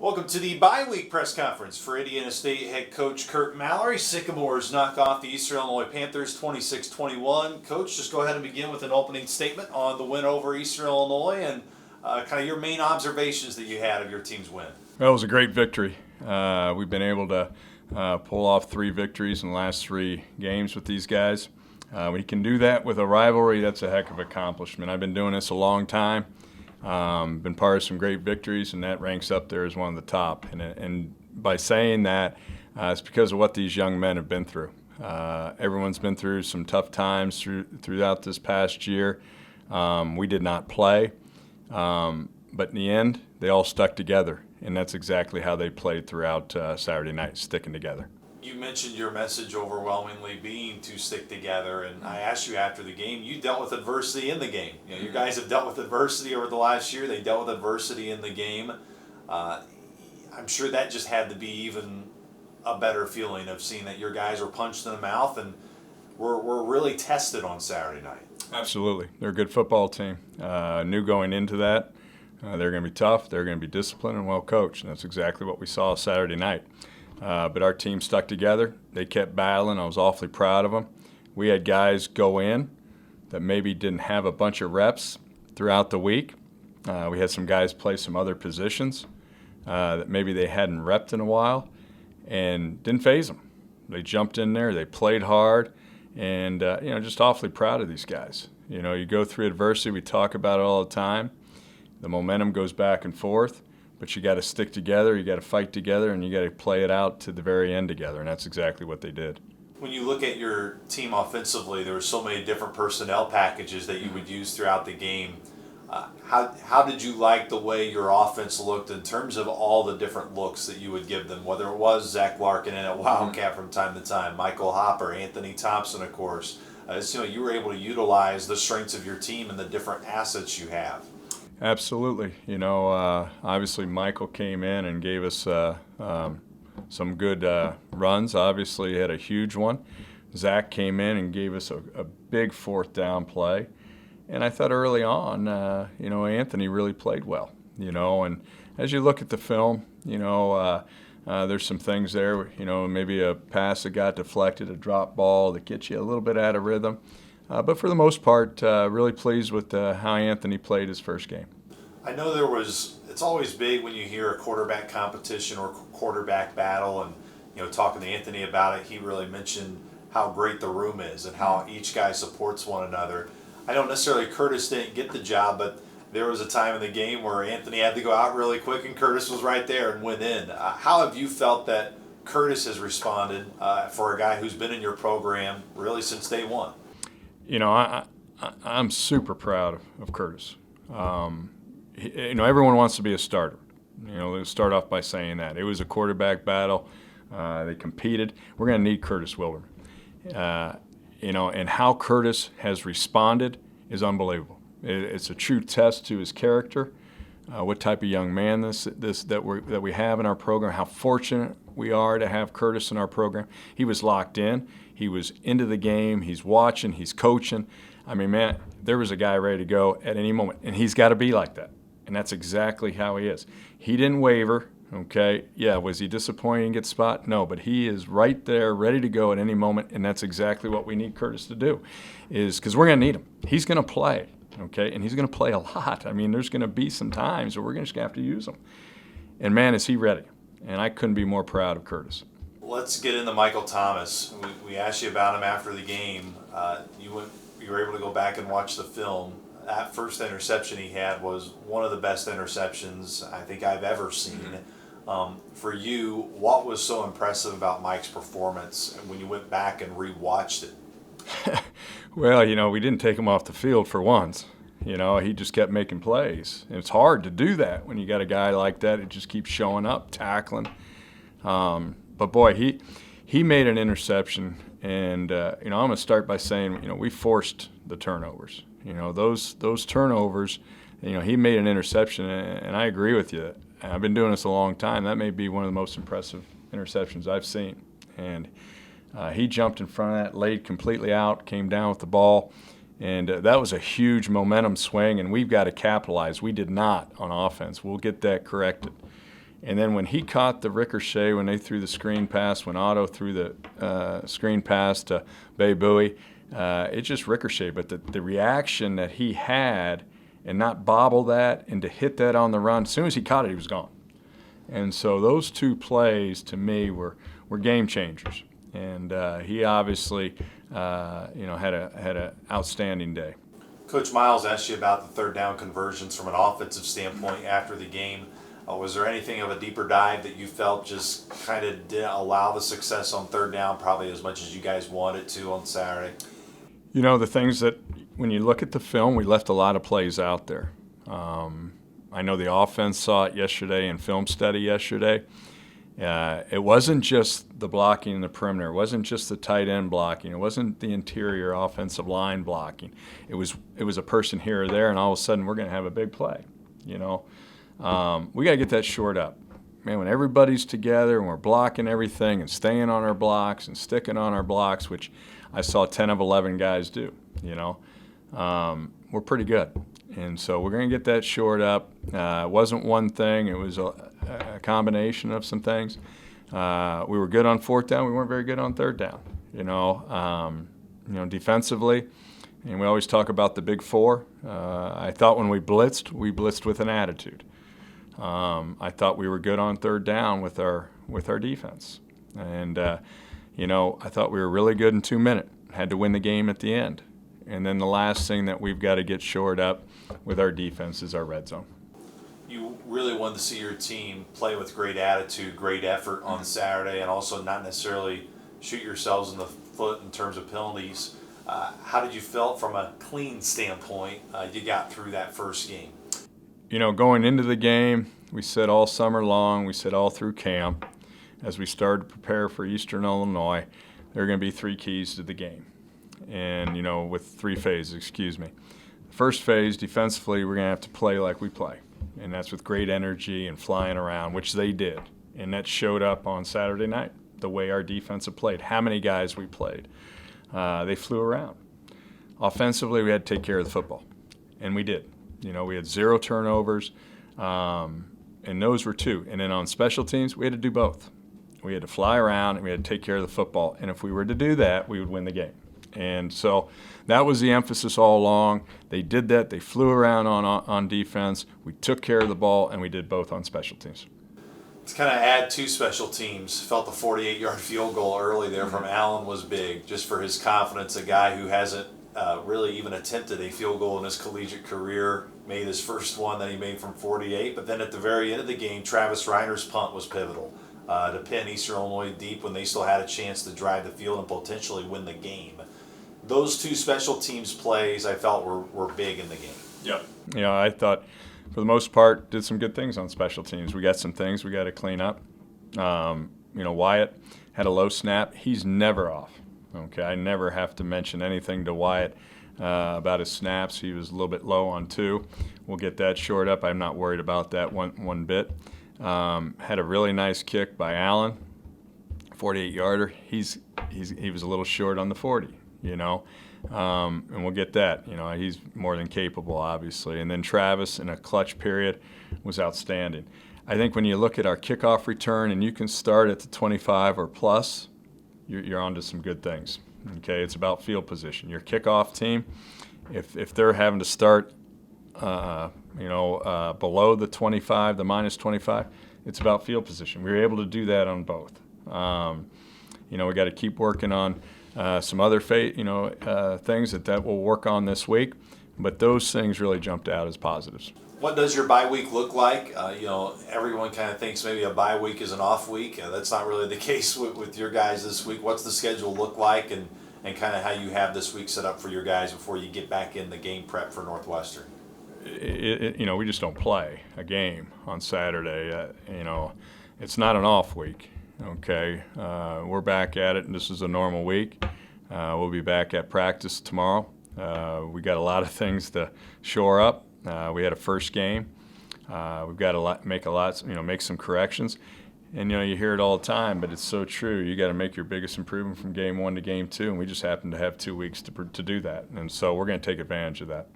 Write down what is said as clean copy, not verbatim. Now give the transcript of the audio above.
Welcome to the bye-week press conference for Indiana State head coach Curt and Mallory. Sycamores knock off the Eastern Illinois Panthers 26-21. Coach, just go ahead and begin with an opening statement on the win over Eastern Illinois and kind of your main observations that you had of your team's win. Well, it was a great victory. We've been able to pull off 3 victories in the last 3 games with these guys. When you can do that with a rivalry, that's a heck of an accomplishment. I've been doing this a long time. Been part of some great victories, and that ranks up there as one of the top. And by saying that, it's because of what these young men have been through. Everyone's been through some tough times throughout this past year. We did not play, but in the end, they all stuck together, and that's exactly how they played throughout Saturday night, sticking together. You mentioned your message overwhelmingly being to stick together, and I asked you after the game, you dealt with adversity in the game. You know, you guys have dealt with adversity over the last year. They dealt with adversity in the game. I'm sure that just had to be even a better feeling of seeing that your guys were punched in the mouth and were really tested on Saturday night. Absolutely. They're a good football team. Knew going into that they're going to be tough, they're going to be disciplined and well coached, and that's exactly what we saw Saturday night. But our team stuck together. They kept battling. I was awfully proud of them. We had guys go in that maybe didn't have a bunch of reps throughout the week. We had some guys play some other positions that maybe they hadn't repped in a while and didn't faze them. They jumped in there. They played hard, and just awfully proud of these guys. You know, you go through adversity. We talk about it all the time. The momentum goes back and forth. But you got to stick together, you got to fight together, and you got to play it out to the very end together, and that's exactly what they did. When you look at your team offensively, there were so many different personnel packages that you would use throughout the game. How did you like the way your offense looked in terms of all the different looks that you would give them, whether it was Zach Larkin in at Wildcat from time to time, Michael Hopper, Anthony Thompson, of course. You were able to utilize the strengths of your team and the different assets you have. Absolutely. Obviously Michael came in and gave us some good runs. Obviously he had a huge one. Zach came in and gave us a big 4th down play. And I thought early on, Anthony really played well. And as you look at the film, there's some things there, maybe a pass that got deflected, a drop ball that gets you a little bit out of rhythm. But for the most part, really pleased with how Anthony played his first game. I know it's always big when you hear a quarterback competition or quarterback battle, and, talking to Anthony about it, he really mentioned how great the room is and how each guy supports one another. I don't necessarily, Curtis didn't get the job, but there was a time in the game where Anthony had to go out really quick and Curtis was right there and went in. How have you felt that Curtis has responded for a guy who's been in your program really since day one? I'm super proud of Curtis. Everyone wants to be a starter. Let's start off by saying that. It was a quarterback battle. They competed. We're going to need Curtis Wilburn. And how Curtis has responded is unbelievable. It's a true test to his character, what type of young man that we have in our program, how fortunate we are to have Curtis in our program. He was locked in. He was into the game. He's watching. He's coaching. I mean, man, there was a guy ready to go at any moment, and he's got to be like that. And that's exactly how he is. He didn't waver, okay? Yeah, was he disappointed in get spot? No, but he is right there, ready to go at any moment, and that's exactly what we need Curtis to do, is because we're going to need him. He's going to play, okay? And he's going to play a lot. I mean, there's going to be some times where we're just going to have to use him. And, man, is he ready. And I couldn't be more proud of Curtis. Let's get into Michael Thomas. We asked you about him after the game. You were able to go back and watch the film. That first interception he had was one of the best interceptions I think I've ever seen. For you, what was so impressive about Mike's performance when you went back and rewatched it? Well, we didn't take him off the field for once. He just kept making plays. And it's hard to do that when you got a guy like that who just keeps showing up, tackling. But boy, he made an interception, and I'm going to start by saying, we forced the turnovers. Those turnovers. He made an interception, and I agree with you. I've been doing this a long time. That may be one of the most impressive interceptions I've seen. And he jumped in front of that, laid completely out, came down with the ball, and that was a huge momentum swing. And we've got to capitalize. We did not on offense. We'll get that corrected. And then when he caught the ricochet, when they threw the screen pass, when Otto threw the screen pass to Bay Bowie, it just ricocheted. But the reaction that he had and not bobble that and to hit that on the run, as soon as he caught it, he was gone. And so those two plays to me were game changers. And he obviously had an outstanding day. Coach Miles asked you about the third down conversions from an offensive standpoint after the game. Was there anything of a deeper dive that you felt just kind of didn't allow the success on third down probably as much as you guys wanted to on Saturday? You know, the things that when you look at the film, we left a lot of plays out there. I know the offense saw it yesterday in film study yesterday. It wasn't just the blocking in the perimeter. It wasn't just the tight end blocking. It wasn't the interior offensive line blocking. It was a person here or there, and all of a sudden we're going to have a big play. You know, we got to get that short up. Man, when everybody's together and we're blocking everything and staying on our blocks and sticking on our blocks, which I saw 10 of 11 guys do, you know, we're pretty good. And so we're going to get that short up. It wasn't one thing. It was a combination of some things. We were good on fourth down. We weren't very good on third down. Defensively, and we always talk about the big four. I thought when we blitzed with an attitude. I thought we were good on third down with our defense. And, I thought we were really good in 2 minutes. Had to win the game at the end. And then the last thing that we've got to get shored up with our defense is our red zone. You really wanted to see your team play with great attitude, great effort on Saturday, and also not necessarily shoot yourselves in the foot in terms of penalties. How did you feel from a clean standpoint you got through that first game? You know, going into the game, we said all summer long, we said all through camp, as we started to prepare for Eastern Illinois, there are going to be 3 keys to the game. And, with 3 phases, The first phase, defensively, we're going to have to play like we play. And that's with great energy and flying around, which they did. And that showed up on Saturday night, the way our defensive played, how many guys we played. They flew around. Offensively, we had to take care of the football. And we did. We had 0 turnovers, and those were 2. And then on special teams, we had to do both. We had to fly around, and we had to take care of the football. And if we were to do that, we would win the game. And so that was the emphasis all along. They did that. They flew around on defense. We took care of the ball, and we did both on special teams. Let's kind of add to special teams. Felt the 48-yard field goal early there from Allen was big, just for his confidence, a guy who hasn't really even attempted a field goal in his collegiate career. Made his first one that he made from 48, but then at the very end of the game, Travis Reiner's punt was pivotal to pin Eastern Illinois deep when they still had a chance to drive the field and potentially win the game. Those 2 special teams plays I felt were big in the game. Yep. I thought for the most part did some good things on special teams. We got some things we got to clean up. Wyatt had a low snap. He's never off. Okay, I never have to mention anything to Wyatt about his snaps. He was a little bit low on 2. We'll get that short up. I'm not worried about that one bit. Had a really nice kick by Allen, 48-yarder. He was a little short on the 40, and we'll get that. He's more than capable, obviously. And then Travis in a clutch period was outstanding. I think when you look at our kickoff return and you can start at the 25 or plus, you're onto some good things. Okay, it's about field position. Your kickoff team, if they're having to start, below the 25, the minus 25, it's about field position. We were able to do that on both. We got to keep working on some other things that we'll work on this week, but those things really jumped out as positives. What does your bye week look like? Everyone kind of thinks maybe a bye week is an off week. That's not really the case with your guys this week. What's the schedule look like, and kind of how you have this week set up for your guys before you get back in the game prep for Northwestern? We just don't play a game on Saturday. It's not an off week. Okay, we're back at it, and this is a normal week. We'll be back at practice tomorrow. We got a lot of things to shore up. We had a first game. We've got to make some corrections. And, you hear it all the time, but it's so true. You got to make your biggest improvement from game 1 to game 2, and we just happen to have 2 weeks to do that. And so we're going to take advantage of that.